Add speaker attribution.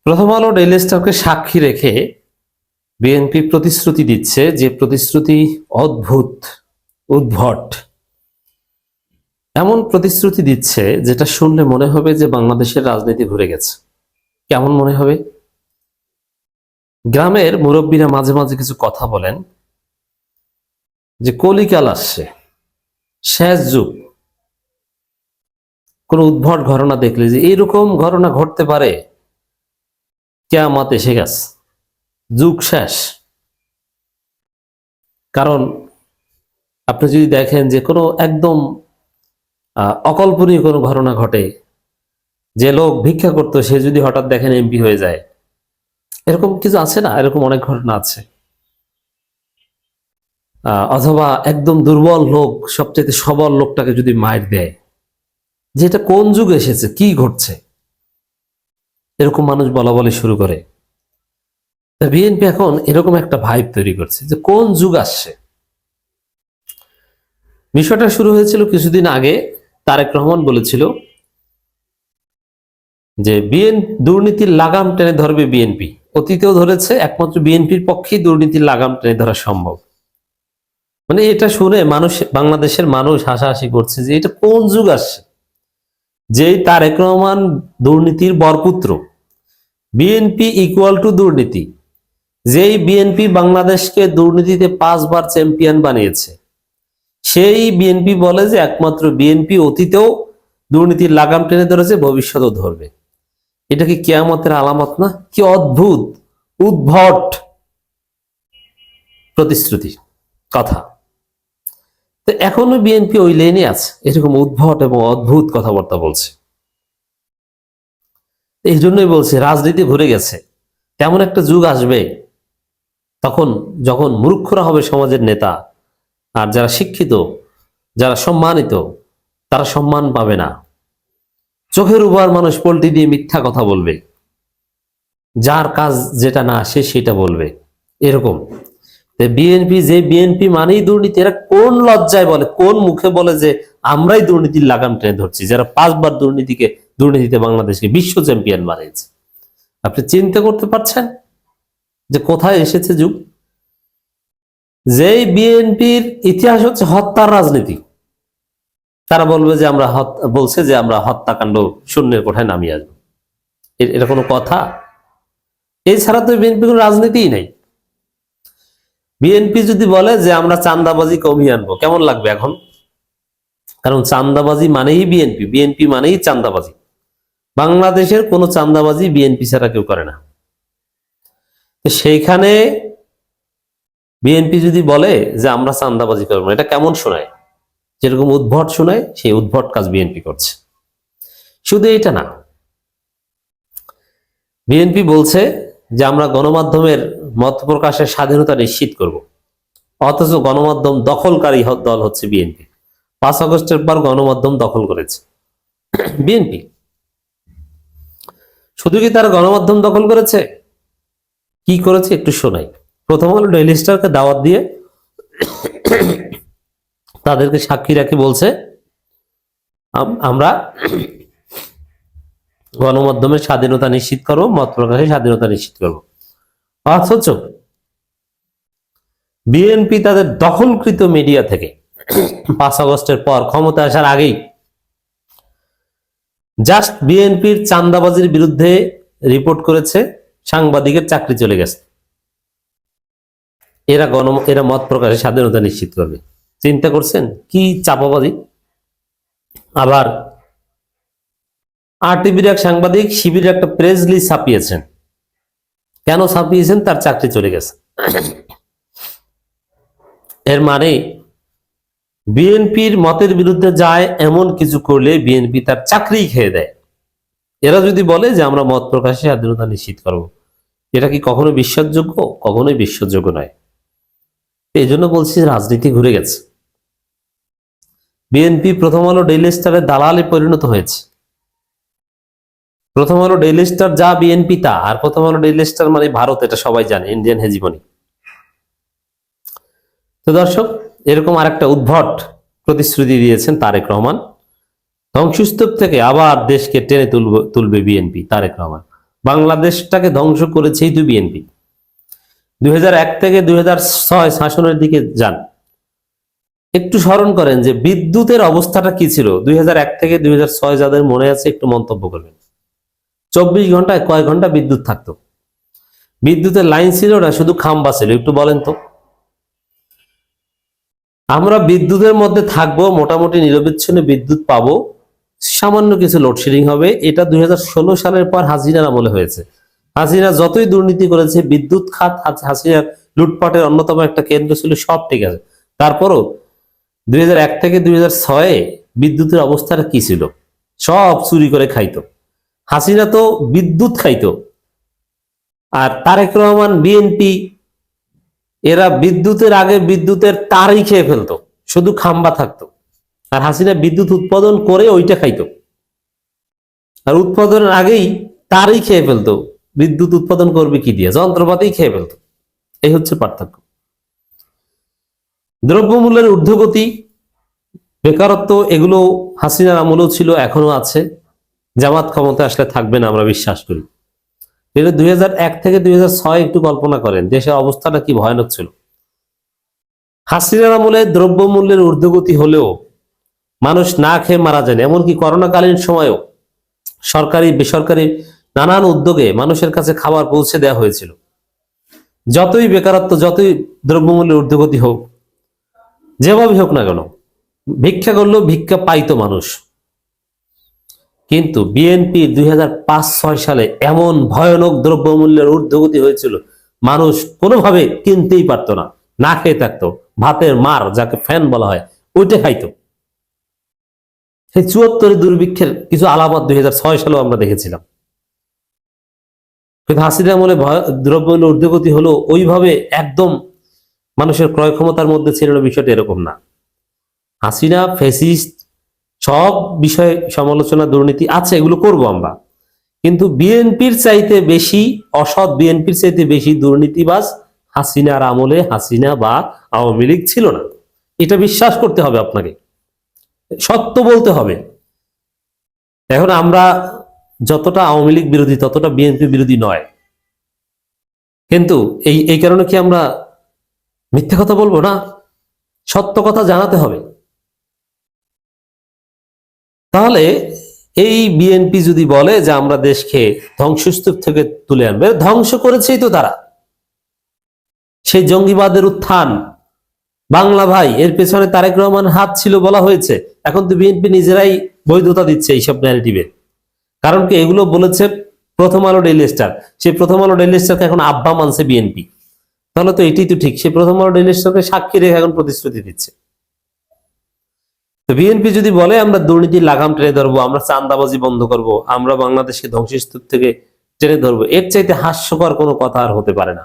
Speaker 1: প্রথম আলো ডেইলি স্টারকে সাক্ষী রেখে বিএনপি প্রতিশ্রুতি দিচ্ছে, যে প্রতিশ্রুতি অদ্ভুত, উদ্ভট। এমন প্রতিশ্রুতি দিচ্ছে যেটা শুনলে মনে হবে যে বাংলাদেশের রাজনীতি ঘুরে গেছে। কেমন মনে হবে? গ্রামের মুরব্বীরা মাঝে মাঝে কিছু কথা বলেন যে কলিকাল আসছে, শেষ যুগ। কোন উদ্ভট ঘটনা দেখলে যে এইরকম ঘটনা ঘটতে পারে, কিয়ামত এসে গেছে, যুগ শেষ। কারণ আপনি যদি দেখেন যে কোনো একদম অকল্পনীয় কোনো ঘটনা ঘটে, যে লোক ভিক্ষা করতো সে যদি হঠাৎ দেখেন এমপি হয়ে যায়, এরকম কিছু আছে না? এরকম অনেক ঘটনা আছে। অথবা একদম দুর্বল লোক সবচেয়ে সবল লোকটাকে যদি মাইর দেয়, যে এটা কোন যুগ এসেছে, কি ঘটছে, এরকম মানুষ বলা বলি শুরু করে। বিএনপি এখন এরকম একটা ভাইব তৈরি করছে যে কোন যুগ আসছে। বিষয়টা শুরু হয়েছিল কিছুদিন আগে। তারেক রহমান বলেছিল যে দুর্নীতির লাগাম টেনে ধরবে বিএনপি। অতীতেও ধরেছে, একমাত্র বিএনপির পক্ষেই দুর্নীতির লাগাম টেনে ধরা সম্ভব। মানে এটা শুনে মানুষ, বাংলাদেশের মানুষ হাসাহাসি করছে যে এটা কোন যুগ আসছে, যেই তারেক রহমান দুর্নীতির বরপুত্র, বিএনপি ইকুয়াল টু দুর্নীতি, যেই বিএনপি বাংলাদেশকে দুর্নীতিতে 5 বার চ্যাম্পিয়ন বানিয়েছে, সেই বিএনপি বলে যে একমাত্র বিএনপি অতীতেও দুর্নীতির লাগাম টেনে ধরেছে, ভবিষ্যতেও ধরবে। এটা কি কিয়ামতের আলামত না? কি অদ্ভুত, উদ্ভট প্রতিশ্রুতি, কথা। তো এখনো বিএনপি ওই লেনে আছে, এরকম উদ্ভট এবং অদ্ভুত কথাবার্তা বলছে। এই জন্যই বলছে রাজনীতি ঘুরে গেছে। তেমন একটা যুগ আসবে তখন, যখন মূর্খরা হবে সমাজের নেতা, আর যারা শিক্ষিত, যারা সম্মানিত, তারা সম্মান পাবে না। চোখের উপর মানুষ পল্টি দিয়ে মিথ্যা কথা বলবে, যার কাজ যেটা না সে সেটা বলবে, এরকম। বিএনপি, যে বিএনপি মানেই দুর্নীতি, এরা কোন লজ্জায় বলে, কোন মুখে বলে যে আমরাই দুর্নীতির লাগাম টেনে ধরছি, যারা 5 বার দুর্নীতিতে বাংলাদেশকে বিশ্ব চ্যাম্পিয়ন বানিয়েছে। আপনি চিন্তা করতে পারছেন যে কোথায় এসেছে যুগ? যেই বিএনপির ইতিহাস হচ্ছে হত্যার রাজনীতি, তারা বলবে যে বলছে যে আমরা হত্যাকাণ্ড শূন্যের কোঠায় নামিয়ে আসবো। এটা কোনো কথা? এছাড়া তো বিএনপি কোনো রাজনীতিই নাই। বিএনপি যদি বলে যে আমরা চাঁদাবাজি কমিয়ে আনবো, কেমন লাগবে এখন? কারণ চাঁদাবাজি মানেই বিএনপি, বিএনপি মানেই চাঁদাবাজি। বাংলাদেশের কোনো চাঁদাবাজি বিএনপি ছাড়া কেউ করে না। সেইখানে বিএনপি যদি বলে যে আমরা চাঁদাবাজি করবো, এটা কেমন শোনায়? যেরকম উদ্ভট শোনায়, সেই উদ্ভট কাজ বিএনপি করছে। শুধু এটা না, বিএনপি বলছে যে আমরা গণমাধ্যমের মত প্রকাশের স্বাধীনতা নিশ্চিত করব, অথচ গণমাধ্যম দখলকারী দল হচ্ছে বিএনপি। 5 আগস্টের পর গণমাধ্যম দখল করেছে বিএনপি। শুধু কি তারা গণমাধ্যম দখল করেছে? কি করেছে একটু শোনাই। প্রথম আলো ডেইলি স্টারকে দাওয়াত দিয়ে তাদেরকে সাক্ষী রাখি বলছে আমরা গণমাধ্যমের স্বাধীনতা নিশ্চিত করবো, মত প্রকাশের স্বাধীনতা নিশ্চিত করবো। অথচ বিএনপি তাদের দখলকৃত মিডিয়া থেকে 5 আগস্টের পর ক্ষমতা আসার আগেই জাস্ট বিএনপির চাঁদাবাজির বিরুদ্ধে রিপোর্ট করেছে, সাংবাদিকের চাকরি চলে গেছে। এরা মত প্রকাশের স্বাধীনতা নিশ্চিত করবে। চিন্তা করছেন কি চাপাবাজি? আবার আরটিভির এক সাংবাদিক শিবিরের একটা প্রেস রিলিজ ছাপিয়েছেন। কেন ছাপিয়েছেন? তার চাকরি চলে গেছে। এর মানে বিএনপির মতের বিরুদ্ধে যায় এমন কিছু করলে বিএনপি তার চাকরি খেয়ে দেয়। এরা যদি বলে যে আমরা মত প্রকাশের স্বাধীনতা নিশ্চিত করব, এটা কি কখনো বিশ্বাসযোগ্য? কখনোই বিশ্বাসযোগ্য নয়। এই জন্য বলছি রাজনীতি ঘুরে গেছে। বিএনপি প্রথম আলো ডেইলি স্টারের দালালে পরিণত হয়েছে। প্রথম আলো ডেইলি স্টার যা, বিএনপি তা। আর প্রথম আলো ডেইলি স্টার মানে ভারত, এটা সবাই জানে, ইন্ডিয়ান হেজিমনি। তো দর্শক, এরকম আরেকটা উদ্ভট প্রতিশ্রুতি দিয়েছেন তারেক রহমান। ধ্বংসস্তূপ থেকে আবার দেশকে টেনে তুলবে বিএনপি, তারেক রহমান। বাংলাদেশটাকে ধ্বংস করেছেই তো বিএনপি। 2001 থেকে 2006 শাসনের দিকে যান, একটু স্মরণ করেন যে বিদ্যুতের অবস্থাটা কি ছিল। 2001 থেকে 2006 যাদের মনে আছে একটু মন্তব্য করবেন। 24 ঘন্টায় কয় ঘন্টা বিদ্যুৎ থাকতো? বিদ্যুতের লাইন ছিল না, শুধু খাম্বা ছিল। একটু বলেন তো। আমরা বিদ্যুতের মধ্যে থাকবো, মোটামুটি নিরবিচ্ছিন্ন বিদ্যুৎ পাবো, সামান্য কিছু লোডশেডিং হবে। এটা 2016 সালের পর হাসিনার আমলে হয়েছে। হাসিনা যতই দুর্নীতি করেছে, বিদ্যুৎ খাত হাসিনার লুটপাটের অন্যতম একটা কেন্দ্র ছিল, সব ঠিক আছে। তারপরও 2001 থেকে 2006 বিদ্যুতের অবস্থাটা কি ছিল? সব চুরি করে খাইতো। হাসিনা তো বিদ্যুৎ খাইতো, আর তারেক রহমান, বিএনপি, এরা বিদ্যুতের আগে বিদ্যুতের তারই খেয়ে ফেলতো, শুধু খাম্বা থাকতো। আর হাসিনা বিদ্যুৎ উৎপাদন করে ওইটা খাইতো, আর উৎপাদনের আগেই তারই খেয়ে ফেলতো। বিদ্যুৎ উৎপাদন করবে কি দিয়ে? যন্ত্রপাতি খেয়ে ফেলতো। এই হচ্ছে পার্থক্য। দ্রব্যমূল্যের ঊর্ধ্বগতি, বেকারত্ব, এগুলো হাসিনার আমলেও ছিল, এখনো আছে। জামাত ক্ষমতা আসলে থাকবে না আমরা বিশ্বাস করি। 2001 থেকে 2006 একটু কল্পনা করেন দেশের অবস্থাটা কি ভয়ানক ছিল। হাসিনার আমলে দ্রব্যমূল্যের ঊর্ধ্বগতি হলেও মানুষ না খেয়ে মারা যায়নি। এমনকি করোনাকালীন সময়েও সরকারি বেসরকারি নানান উদ্যোগে মানুষের কাছে খাবার পৌঁছে দেওয়া হয়েছিল। যতই বেকারত্ব, যতই দ্রব্যমূল্যের ঊর্ধ্বগতি হোক, যেভাবে হোক না কেন, ভিক্ষা করলেও ভিক্ষা পাইতো মানুষ। কিন্তু বিএনপি 2005-06 সালে এমন ভয়ানক দ্রব্যমূল্যের ঊর্ধ্বগতি হয়েছিল, মানুষ কোনোভাবে কিনতেই পারতো না, না খেয়ে থাকতো। ভাতের মার, যাকে ফ্যান বলা হয়, ওইটা খাইতো। সেই 74 দুর্ভিক্ষের কিছু আলামত 2006 সালেও আমরা দেখেছিলাম। কিন্তু হাসিনার আমলে দ্রব্যমূল্য ঊর্ধ্বগতি হলো ওইভাবে একদম মানুষের ক্রয় ক্ষমতার মধ্যে ছিল না, বিষয়টা এরকম না। হাসিনা ফ্যাসিস্ট, সব বিষয়ে সমালোচনা, দুর্নীতি আছে, এগুলো করব আমরা। কিন্তু বিএনপির চাইতে বেশি অসৎ, বিএনপির চাইতে বেশি দুর্নীতিবাজ হাসিনার আমলে হাসিনা বা আওয়ামী লীগ ছিল না। এটা বিশ্বাস করতে হবে আপনাকে, সত্য বলতে হবে। এখন আমরা যতটা আওয়ামী লীগ বিরোধী, ততটা বিএনপি বিরোধী নয়। কিন্তু এই কারণে কি আমরা মিথ্যা কথা বলবো না? সত্য কথা জানাতে হবে। তাহলে এই বিএনপি যদি বলে যে আমরা দেশকে ধ্বংসস্তূপ থেকে তুলে আনবে, ধ্বংস করেছেই তো তারা। সেই জঙ্গিবাদের উত্থান, বাংলা ভাই, এর পেছনে তারেক রহমান হাত ছিল বলা হয়েছে। এখন তো বিএনপি নিজেরাই বৈধতা দিচ্ছে এইসব ন্যারেটিভে। কারণ কি? এগুলো বলেছে প্রথম আলো, ডেইলি স্টার। সেই প্রথম আলো, ডেইলি স্টারকে এখন আব্বা মানছে বিএনপি। তাহলে তো এটাই তো ঠিক। সেই প্রথম আলো, ডেইলি স্টারকে সাক্ষী রেখে এখন প্রতিশ্রুতি দিচ্ছে। তো বিএনপি যদি বলে আমরা দুর্নীতির লাগাম টেনে ধরবো, আমরা চাঁদাবাজি বন্ধ করব, আমরা বাংলাদেশকে ধ্বংসস্তূপ থেকে টেনে ধরবো, এর চাইতে হাস্যকর কোনো কথা আর হতে পারে না।